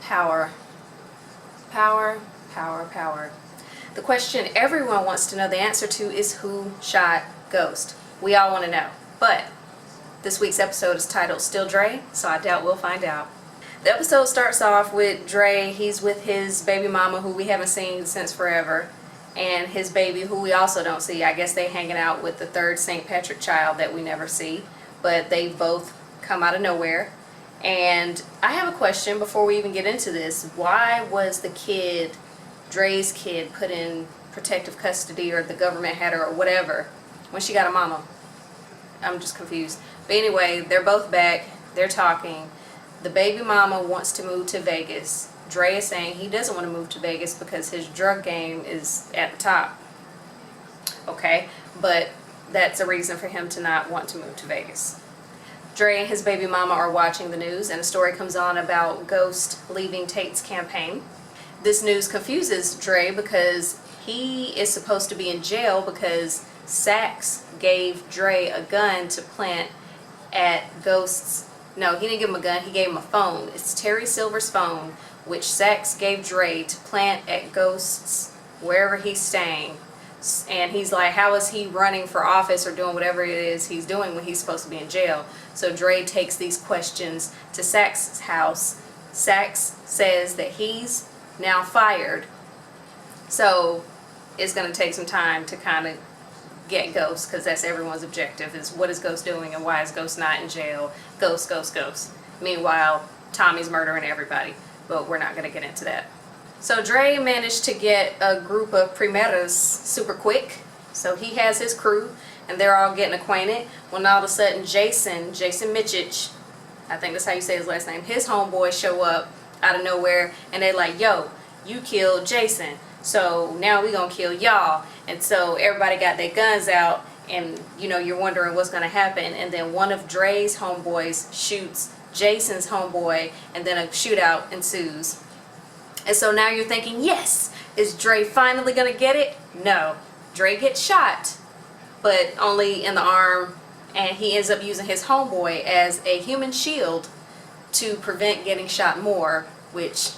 Power. Power, power, power. The question everyone wants to know the answer to is who shot Ghost? We all want to know. But this week's episode is titled Still Dre, so I doubt we'll find out. The episode starts off with Dre. He's with his baby mama, who we haven't seen since forever, and his baby, who we also don't see. I guess they hanging out with the third St. Patrick child that we never see, but they both come out of nowhere. And I have a question before we even get into this. Why was the kid, Dre's kid, put in protective custody, or the government had her, or whatever, when she got a mama? I'm just confused. But anyway, they're both back. They're talking. The baby mama wants to move to Vegas. Dre is saying he doesn't want to move to Vegas because his drug game is at the top. Okay, but that's a reason for him to not want to move to Vegas. Dre and his baby mama are watching the news, and a story comes on about Ghost leaving Tate's campaign. This news confuses Dre because he is supposed to be in jail because Saxe gave Dre a gun to plant at Ghost's. No, he didn't give him a gun, he gave him a phone. It's Terry Silver's phone, which Saxe gave Dre to plant at Ghost's, wherever he's staying. And he's like, how is he running for office or doing whatever it is he's doing when he's supposed to be in jail? So Dre takes these questions to Saxe's house. Saxe says that he's now fired. So it's going to take some time to kind of get Ghost, because that's everyone's objective, is what is Ghost doing and why is Ghost not in jail? Ghost, Ghost, Ghost. Meanwhile, Tommy's murdering everybody, but we're not going to get into that. So Dre managed to get a group of primeras super quick. So he has his crew, and they're all getting acquainted. When all of a sudden Jason Michich, I think that's how you say his last name, his homeboys show up out of nowhere, and they're like, yo, you killed Jason, so now we gonna kill y'all. And so everybody got their guns out, and you know, you're wondering what's gonna happen. And then one of Dre's homeboys shoots Jason's homeboy, and then a shootout ensues. And so now you're thinking, yes, is Dre finally gonna get it? No, Dre gets shot, but only in the arm, and he ends up using his homeboy as a human shield to prevent getting shot more, which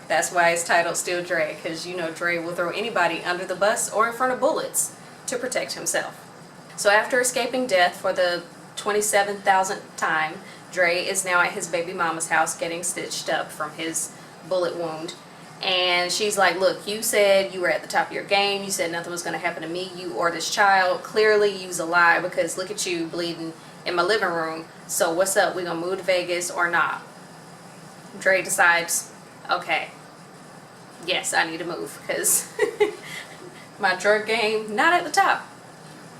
that's why it's titled Still Dre, because you know Dre will throw anybody under the bus or in front of bullets to protect himself. So after escaping death for the 27,000th time, Dre is now at his baby mama's house getting stitched up from his bullet wound. And she's like, look, you said you were at the top of your game. You said nothing was going to happen to me, you or this child. Clearly you's a lie, because look at you bleeding in my living room. So what's up? We gonna move to Vegas or not? Dre decides, okay, yes, I need to move, because my drug game not at the top.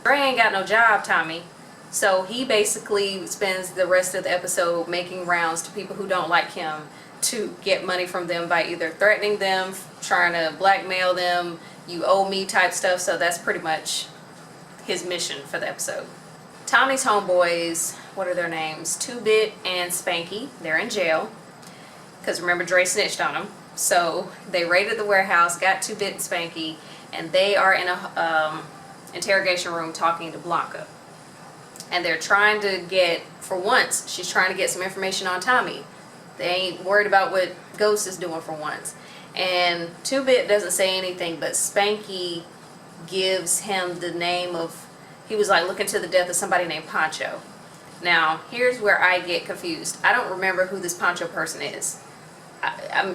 Dre ain't got no job, Tommy. So he basically spends the rest of the episode making rounds to people who don't like him to get money from them by either threatening them, trying to blackmail them, you owe me type stuff. So that's pretty much his mission for the episode. Tommy's homeboys, what are their names? 2-Bit and Spanky. They're in jail because remember Dre snitched on them. So they raided the warehouse, got 2-Bit and Spanky, and they are in a interrogation room talking to Blanca. And they're trying to get, for once, she's trying to get some information on Tommy. They ain't worried about what Ghost is doing for once. And 2-Bit doesn't say anything, but Spanky gives him the name of, he was like looking to the death of somebody named Pancho. Now, here's where I get confused. I don't remember who this Pancho person is. I'm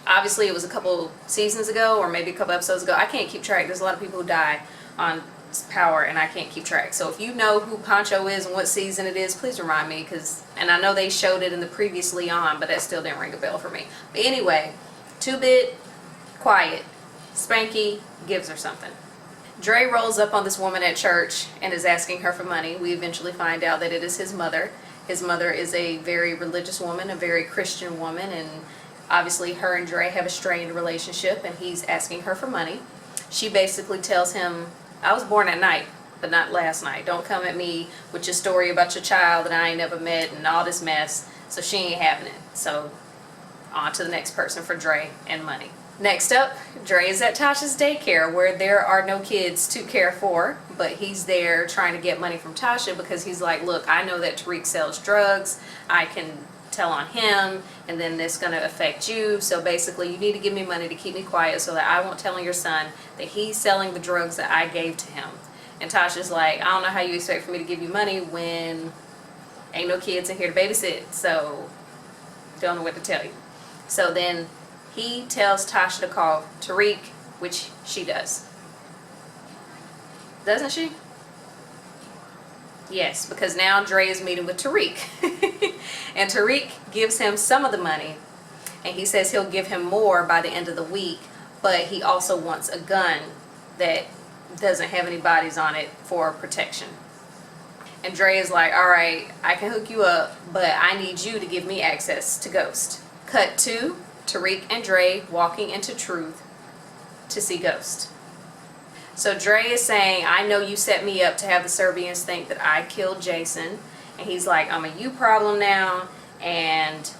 obviously it was a couple seasons ago, or maybe a couple episodes ago. I can't keep track. There's a lot of people who die on Power, and I can't keep track. So if you know who Pancho is and what season it is, please remind me, and I know they showed it in the previously on, but that still didn't ring a bell for me. But anyway, 2-Bit, quiet. Spanky gives her something. Dre rolls up on this woman at church and is asking her for money. We eventually find out that it is his mother. His mother is a very religious woman, a very Christian woman, and obviously her and Dre have a strained relationship, and he's asking her for money. She basically tells him, I was born at night, but not last night. Don't come at me with your story about your child that I ain't never met and all this mess. So she ain't having it. So on to the next person for Dre and money. Next up, Dre is at Tasha's daycare where there are no kids to care for, but he's there trying to get money from Tasha because he's like, look, I know that Tariq sells drugs. I can tell on him, and then it's going to affect you. So basically, you need to give me money to keep me quiet so that I won't tell on your son that he's selling the drugs that I gave to him. And Tasha's like, I don't know how you expect for me to give you money when ain't no kids in here to babysit, so don't know what to tell you. So then he tells Tasha to call Tariq, which she does. Doesn't she? Yes, because now Dre is meeting with Tariq. And Tariq gives him some of the money, and he says he'll give him more by the end of the week, but he also wants a gun that doesn't have any bodies on it for protection. And Dre is like, all right, I can hook you up, but I need you to give me access to Ghost. Cut to Tariq and Dre walking into Truth to see Ghost. So Dre is saying, I know you set me up to have the Serbians think that I killed Jason. And he's like, I'm a you problem now. And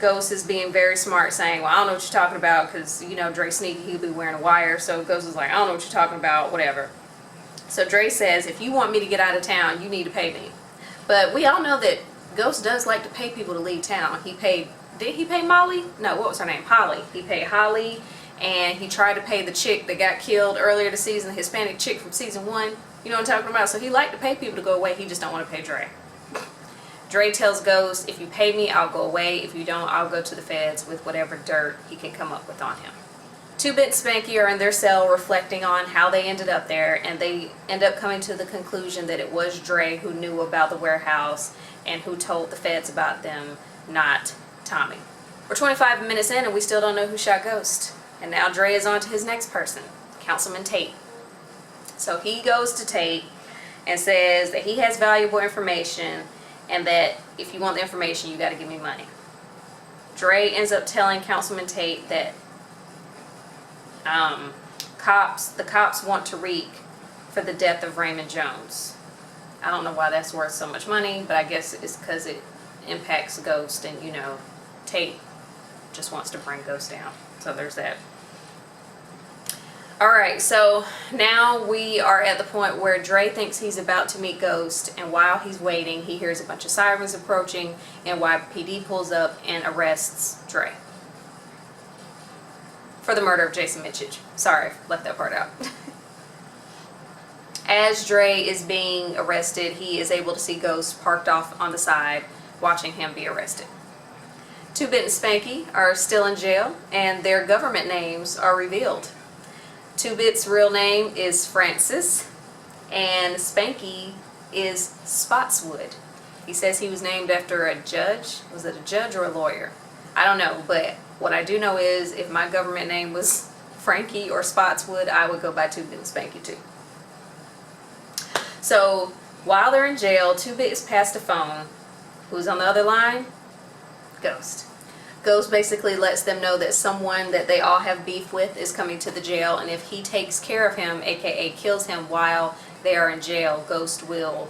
Ghost is being very smart, saying, well, I don't know what you're talking about, because, you know, Dre sneaky, he'll be wearing a wire. So Ghost is like, I don't know what you're talking about, whatever. So Dre says, if you want me to get out of town, you need to pay me. But we all know that Ghost does like to pay people to leave town. Did he pay Molly? No, what was her name? Holly. He paid Holly, and he tried to pay the chick that got killed earlier this season, the Hispanic chick from season 1. You know what I'm talking about? So he liked to pay people to go away. He just don't want to pay Dre. Dre tells Ghost, if you pay me, I'll go away. If you don't, I'll go to the feds with whatever dirt he can come up with on him. 2-Bit and Spanky are in their cell reflecting on how they ended up there, and they end up coming to the conclusion that it was Dre who knew about the warehouse and who told the feds about them, not Tommy. We're 25 minutes in and we still don't know who shot Ghost. And now Dre is on to his next person, Councilman Tate. So he goes to Tate and says that he has valuable information and that if you want the information, you got to give me money. Dre ends up telling Councilman Tate that the cops want Tariq for the death of Raymond Jones. I don't know why that's worth so much money, but I guess it's because it impacts Ghost, and you know, Tate just wants to bring Ghost down. So there's that. Alright, so now we are at the point where Dre thinks he's about to meet Ghost, and while he's waiting, he hears a bunch of sirens approaching, and YPD pulls up and arrests Dre for the murder of Jason Michich. Sorry, left that part out. As Dre is being arrested, he is able to see Ghost parked off on the side, watching him be arrested. 2-Bit and Spanky are still in jail, and their government names are revealed. 2-Bit's real name is Francis, and Spanky is Spotswood. He says he was named after a judge. Was it a judge or a lawyer? I don't know, but what I do know is if my government name was Frankie or Spotswood, I would go by 2-Bit and Spanky too. So while they're in jail, 2-Bit is passed a phone. Who's on the other line? Ghost. Ghost basically lets them know that someone that they all have beef with is coming to the jail, and if he takes care of him, aka kills him while they are in jail, Ghost will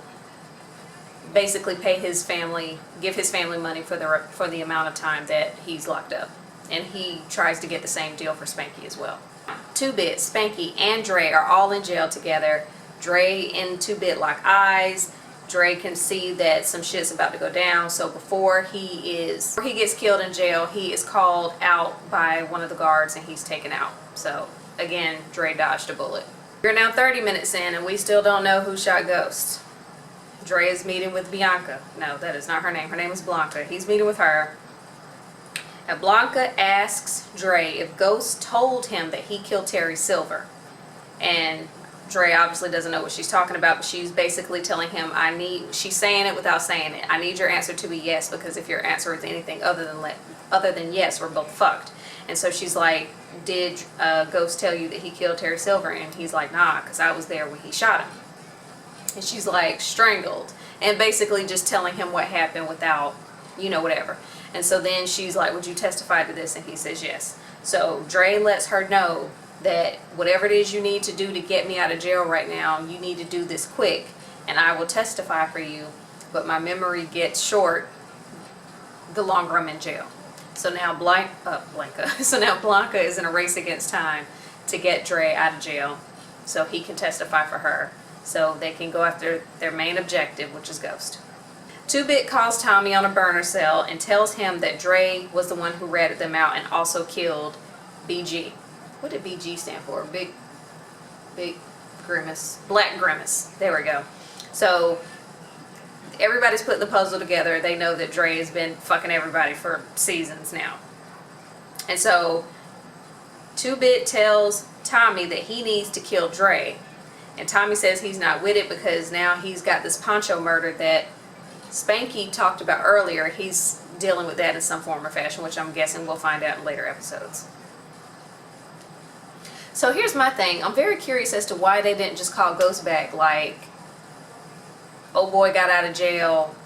basically pay his family, give his family money for the amount of time that he's locked up. And he tries to get the same deal for Spanky as well. 2-Bit, Spanky, and Dre are all in jail together. Dre and 2-Bit lock eyes. Dre can see that some shit's about to go down, so before he gets killed in jail, he is called out by one of the guards and he's taken out. So again, Dre dodged a bullet. We're now 30 minutes in and we still don't know who shot Ghost. Dre is meeting with Bianca. No, that is not her name. Her name is Blanca. He's meeting with her. Now Blanca asks Dre if Ghost told him that he killed Terry Silver. And Dre obviously doesn't know what she's talking about, but she's basically telling him, she's saying it without saying it. I need your answer to be yes, because if your answer is anything other than yes, we're both fucked. And so she's like, did Ghost tell you that he killed Terry Silver? And he's like, nah, because I was there when he shot him. And she's like, strangled. And basically just telling him what happened without, you know, whatever. And so then she's like, would you testify to this? And he says yes. So Dre lets her know that whatever it is you need to do to get me out of jail right now, you need to do this quick, and I will testify for you, but my memory gets short the longer I'm in jail. So now Blanca is in a race against time to get Dre out of jail so he can testify for her, so they can go after their main objective, which is Ghost. Two-Bit calls Tommy on a burner cell and tells him that Dre was the one who ratted them out and also killed BG. What did BG stand for? Big Grimace. Black Grimace. There we go. So everybody's putting the puzzle together. They know that Dre has been fucking everybody for seasons now. And so Two-Bit tells Tommy that he needs to kill Dre. And Tommy says he's not with it because now he's got this Poncho murder that Spanky talked about earlier. He's dealing with that in some form or fashion, which I'm guessing we'll find out in later episodes. So here's my thing. I'm very curious as to why they didn't just call Ghost back like, oh boy got out of jail,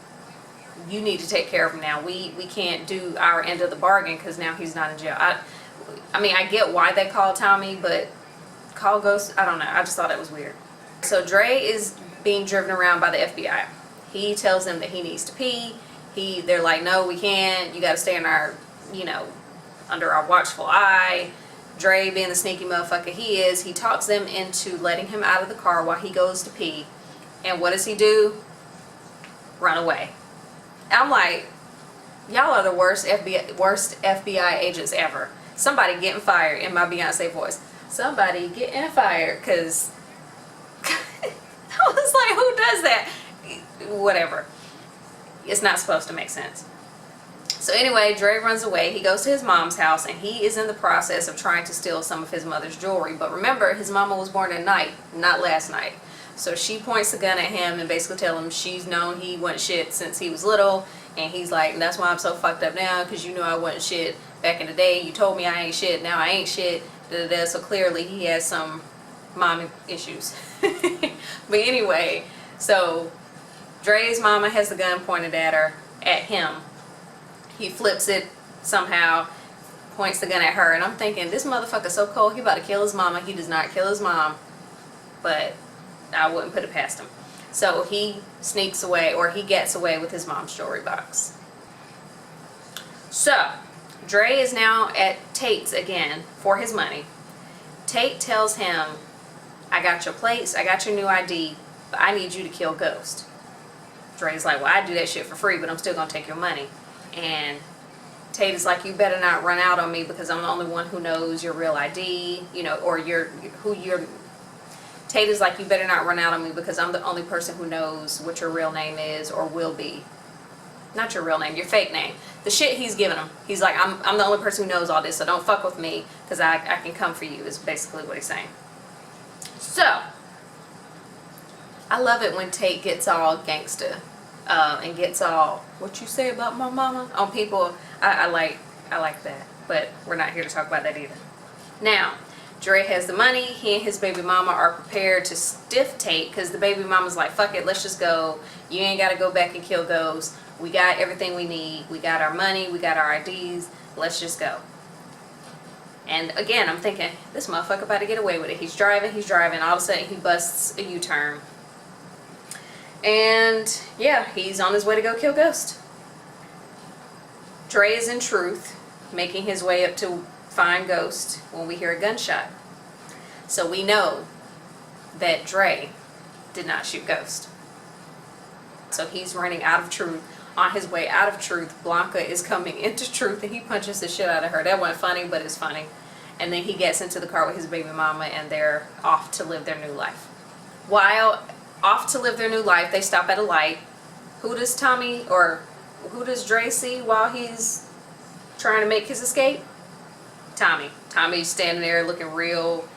you need to take care of him now. We can't do our end of the bargain because now he's not in jail. I mean, I get why they called Tommy, but call Ghost, I don't know. I just thought it was weird. So Dre is being driven around by the FBI. He tells them that he needs to pee. They're like, no, we can't. You got to stay in our, under our watchful eye. Dre, being the sneaky motherfucker he is, he talks them into letting him out of the car while he goes to pee. And what does he do? Run away. I'm like, y'all are the worst FBI agents ever. Somebody getting fired in my Beyonce voice. Somebody getting fired, because I was like, who does that? Whatever. It's not supposed to make sense. So anyway, Dre runs away. He goes to his mom's house, and he is in the process of trying to steal some of his mother's jewelry. But remember, his mama was born at night, not last night. So she points the gun at him and basically tells him she's known he wasn't shit since he was little. And he's like, that's why I'm so fucked up now, because you know I wasn't shit back in the day. You told me I ain't shit, now I ain't shit. Da, da, da. So clearly he has some mommy issues. But anyway, so Dre's mama has the gun pointed at him. He flips it somehow, points the gun at her, and I'm thinking, this motherfucker's so cold, he about to kill his mama. He does not kill his mom, but I wouldn't put it past him. So he sneaks away, or he gets away with his mom's jewelry box. So Dre is now at Tate's again for his money. Tate tells him, I got your plates, I got your new ID, but I need you to kill Ghost. Dre's like, well, I do that shit for free, but I'm still gonna take your money. And Tate is like, you better not run out on me, because I'm the only one who knows your real ID, or Tate is like, you better not run out on me, because I'm the only person who knows what your real name is, or will be. Not your real name, your fake name. The shit he's giving him. He's like, I'm the only person who knows all this, so don't fuck with me, because I can come for you, is basically what he's saying. So, I love it when Tate gets all gangsta. And gets all, what you say about my mama on people. I like that, but we're not here to talk about that either. Now, Dre has the money. He and his baby mama are prepared to stiff Tate, because the baby mama's like, fuck it, let's just go. You ain't got to go back and kill Ghost. We got everything we need. We got our money. We got our IDs. Let's just go. And again, I'm thinking, this motherfucker about to get away with it. He's driving. All of a sudden, he busts a U-turn. And yeah, he's on his way to go kill Ghost. Dre is in truth making his way up to find Ghost when we hear a gunshot. So we know that Dre did not shoot Ghost. So he's running out of truth. On his way out of truth, Blanca is coming into truth, and he punches the shit out of her. That wasn't funny, but it's funny. And then he gets into the car with his baby mama, and they're off to live their new life. While off to live their new life, they stop at a light. Who does Dre see while he's trying to make his escape? Tommy. Tommy's standing there looking real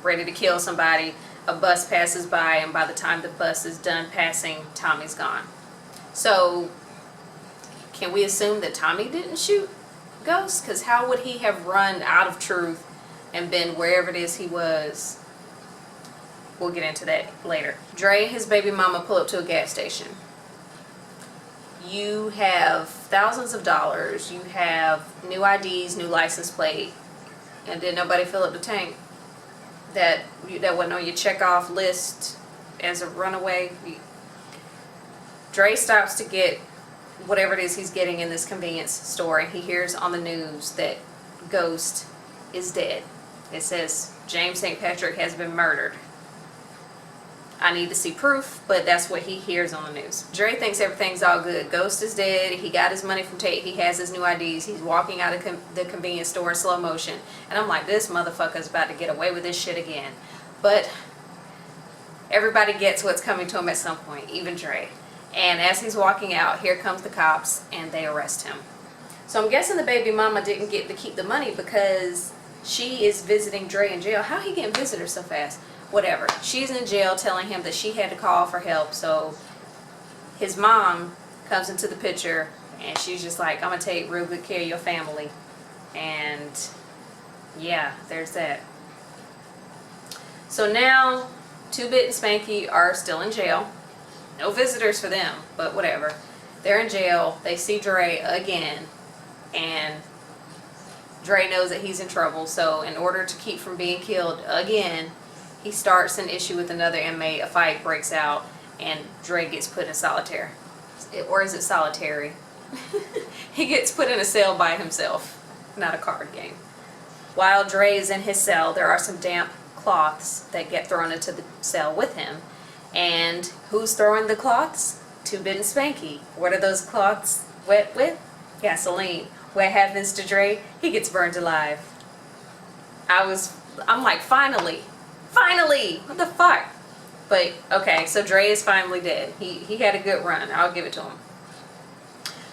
ready to kill somebody. A bus passes by, and by the time the bus is done passing, Tommy's gone. So, can we assume that Tommy didn't shoot Ghost? Because how would he have run out of truth and been wherever it is he was? We'll get into that later. Dre and his baby mama pull up to a gas station. You have thousands of dollars. You have new IDs, new license plate. And did nobody fill up the tank? That wasn't on your check-off list as a runaway. Dre stops to get whatever it is he's getting in this convenience store, and he hears on the news that Ghost is dead. It says James St. Patrick has been murdered. I need to see proof, but that's what he hears on the news. Dre thinks everything's all good. Ghost is dead. He got his money from Tate. He has his new IDs. He's walking out of the convenience store in slow motion. And I'm like, this motherfucker's about to get away with this shit again. But everybody gets what's coming to him at some point, even Dre. And as he's walking out, here comes the cops, and they arrest him. So I'm guessing the baby mama didn't get to keep the money because she is visiting Dre in jail. How he getting visitors so fast? Whatever. She's in jail telling him that she had to call for help. So his mom comes into the picture and she's just like, I'm going to take real good care of your family. And yeah, there's that. So now 2-Bit and Spanky are still in jail. No visitors for them, but whatever. They're in jail. They see Dre again. And Dre knows that he's in trouble. So in order to keep from being killed again, he starts an issue with another inmate, a fight breaks out, and Dre gets put in solitary. Or is it solitary? He gets put in a cell by himself, not a card game. While Dre is in his cell, there are some damp cloths that get thrown into the cell with him. And who's throwing the cloths? 2-Bit and Spanky. What are those cloths wet with? Gasoline. What happens to Dre? He gets burned alive. I'm like, finally, what the fuck? But okay, so Dre is finally dead. He had a good run. I'll give it to him.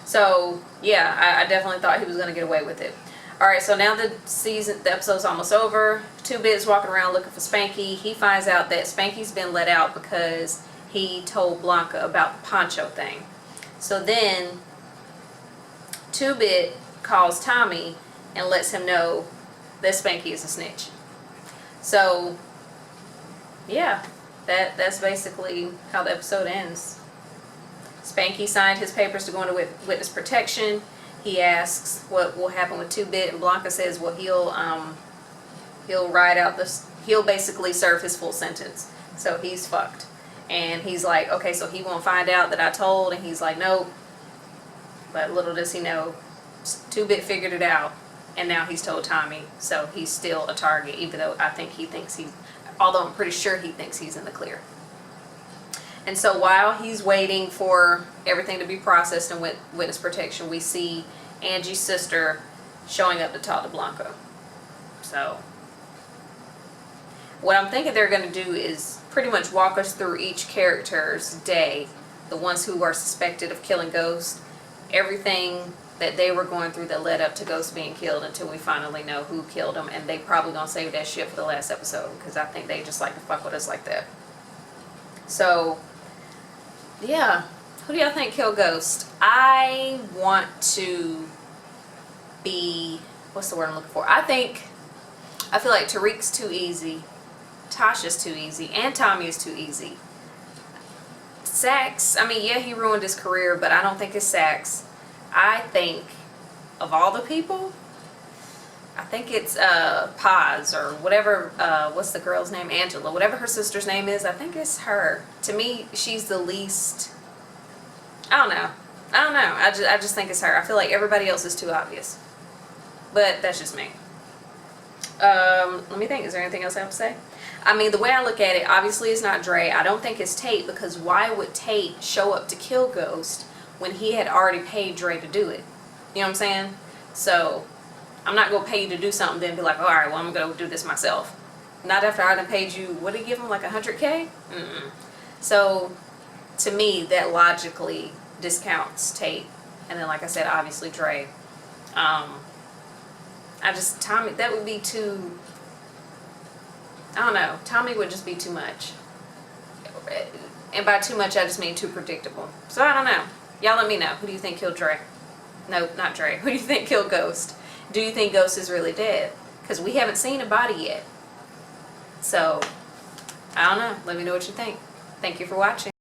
So yeah, I definitely thought he was gonna get away with it. All right, so now the episode's almost over. 2-Bit's walking around looking for Spanky. He finds out that Spanky's been let out because he told Blanca about the poncho thing. So then 2-Bit calls Tommy and lets him know that Spanky is a snitch. So yeah, that's basically how the episode ends. Spanky signed his papers to go into witness protection. He asks what will happen with 2-Bit, and Blanca says, well, he'll ride out this. He'll basically serve his full sentence. So he's fucked. And he's like, okay, so he won't find out that I told, and he's like, nope. But little does he know, 2-Bit figured it out, and now he's told Tommy. So he's still a target, even though I think he thinks although I'm pretty sure he thinks he's in the clear. And so while he's waiting for everything to be processed in witness protection, we see Angie's sister showing up to talk to Blanca. So what I'm thinking they're going to do is pretty much walk us through each character's day, the ones who are suspected of killing Ghost, everything that they were going through that led up to Ghost being killed until we finally know who killed him. And they probably gonna save that shit for the last episode because I think they just like to fuck with us like that. So yeah, who do y'all think killed Ghost? I want to be, what's the word I'm looking for? I feel like Tariq's too easy, Tasha's too easy, and Tommy is too easy. Saxe, I mean, yeah, he ruined his career, but I don't think it's Saxe. I think of all the people, I think it's Paz or whatever, what's the girl's name? Angela. Whatever her sister's name is, I think it's her. To me, she's the least, I don't know. I just think it's her. I feel like everybody else is too obvious. But that's just me. Let me think. Is there anything else I have to say? I mean, the way I look at it, obviously it's not Dre. I don't think it's Tate, because why would Tate show up to kill Ghost when he had already paid Dre to do it? You know what I'm saying? So I'm not going to pay you to do something then be like, all right, well, I'm going to go do this myself. Not after I done paid you, what did he give him, like $100K? So to me, that logically discounts Tate. And then, like I said, obviously Dre. Tommy, that would be too, I don't know. Tommy would just be too much. And by too much, I just mean too predictable. So I don't know. Y'all let me know. Who do you think killed Dre? No, not Dre. Who do you think killed Ghost? Do you think Ghost is really dead? Because we haven't seen a body yet. So, I don't know. Let me know what you think. Thank you for watching.